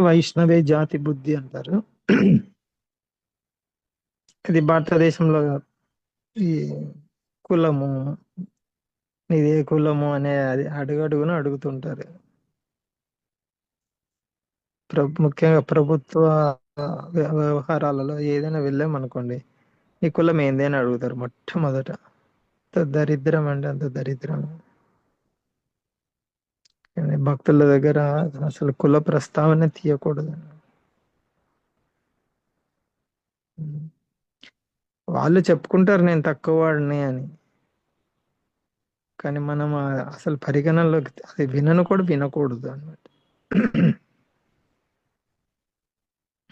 వైష్ణవే జాతి బుద్ధి అంటారు. ఇది భారతదేశంలో ఈ కులము, ఇది ఏ కులము అనే అది అడుగడుగున అడుగుతుంటారు. ముఖ్యంగా ప్రభుత్వ వ్యవహారాలలో ఏదైనా వెళ్ళామనుకోండి, ఈ కులం ఏంది అని అడుగుతారు మొట్టమొదట. అంత దరిద్రం అంటే అంత దరిద్రం. కానీ భక్తుల దగ్గర అసలు కుల ప్రస్తావన తీయకూడదు. వాళ్ళు చెప్పుకుంటారు నేను తక్కువ వాడిని అని, కానీ మనం అసలు పరిగణనలోకి అది వినను కూడా వినకూడదు అన్నమాట.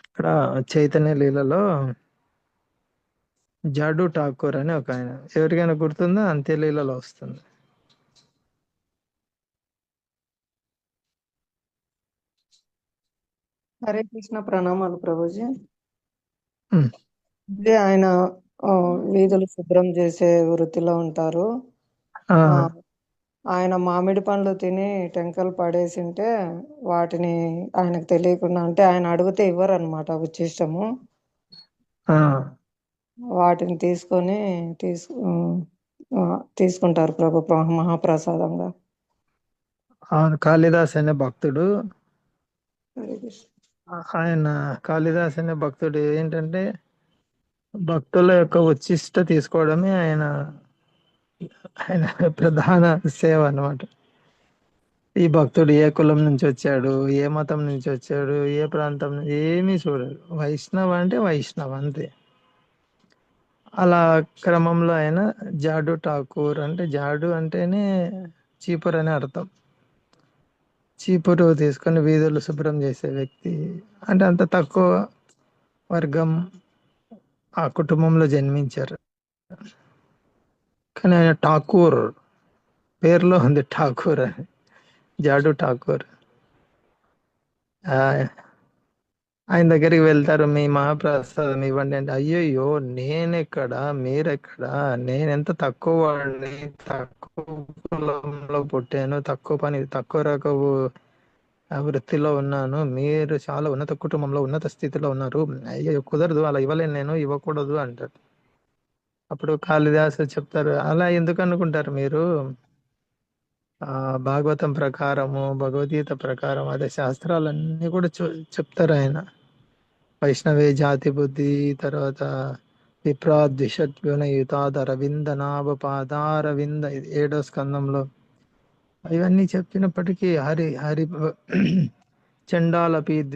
ఇక్కడ చైతన్య లీలలో జాడు ఠాకూర్ అని ఒక ఆయన, ఎవరికైనా గుర్తుందా? అంత్యలీలలో వస్తుంది. హరే కృష్ణ, ప్రణామాలు ప్రభుజీ. ఉమ్. ఇదే ఆయన ఆ, వీధులు శుభ్రం చేసే వృత్తిలో ఉంటారు. ఆ, ఆ, ఆయన మామిడి పండ్లు తిని టెంకలు పడేసింటే వాటిని ఆయనకు తెలియకుండా, అంటే ఆయన అడిగితే ఇవ్వరు అనమాట, ఉచ్చిష్టము. ఆ, వాటిని తీసుకొని తీసుకుంటారు ప్రభు మహాప్రసాదంగా. అవును. కాళిదాస్ అనే భక్తుడు, హరే కృష్ణ. ఆయన కాళిదాస్ అనే భక్తుడు ఏంటంటే భక్తుల యొక్క ఉచ్చిష్ట తీసుకోవడమే ఆయన ఆయన ప్రధాన సేవ అన్నమాట. ఈ భక్తుడు ఏ కులం నుంచి వచ్చాడు, ఏ మతం నుంచి వచ్చాడు, ఏ ప్రాంతం ఏమీ చూడడు. వైష్ణవ అంటే వైష్ణవ అంతే. అలా క్రమంలో ఆయన జాడు ఠాకూర్, అంటే జాడు అంటేనే చీపురు అని అర్థం. చీపురు తీసుకొని వీధులు శుభ్రం చేసే వ్యక్తి. అంటే అంత తక్కువ వర్గం ఆ కుటుంబంలో జన్మించారు. కానీ ఆయన ఠాకూర్, పేరులో ఉంది ఠాకూర్ అని, జాడు ఠాకూర్. ఆ, ఆయన దగ్గరికి వెళ్తారు, మీ మహాప్రసాదం ఇవ్వండి అంటే, అయ్యయ్యో నేనెక్కడ, మీరెక్కడ, నేను ఎంత తక్కువ వాడిని, తక్కువ కులంలో పుట్టాను, తక్కువ పని, తక్కువ రకపు వృత్తిలో ఉన్నాను, మీరు చాలా ఉన్నత కుటుంబంలో ఉన్నత స్థితిలో ఉన్నారు, అయ్యో కుదరదు, అలా ఇవ్వలేను, నేను ఇవ్వకూడదు అంటారు. అప్పుడు కాళిదాసు చెప్తారు, అలా ఎందుకు అనుకుంటారు మీరు, ఆ భాగవతం ప్రకారము, భగవద్గీత ప్రకారం, అదే శాస్త్రాలన్నీ కూడా చెప్తారు ఆయన. వైష్ణవే జాతి బుద్ధి, తర్వాత విప్రాద్విషద్గుణయుతాదరవింద నాభ పాదారవింద, ఇది 7వ స్కందంలో. ఇవన్నీ చెప్పినప్పటికీ హరి హరి చండాలపి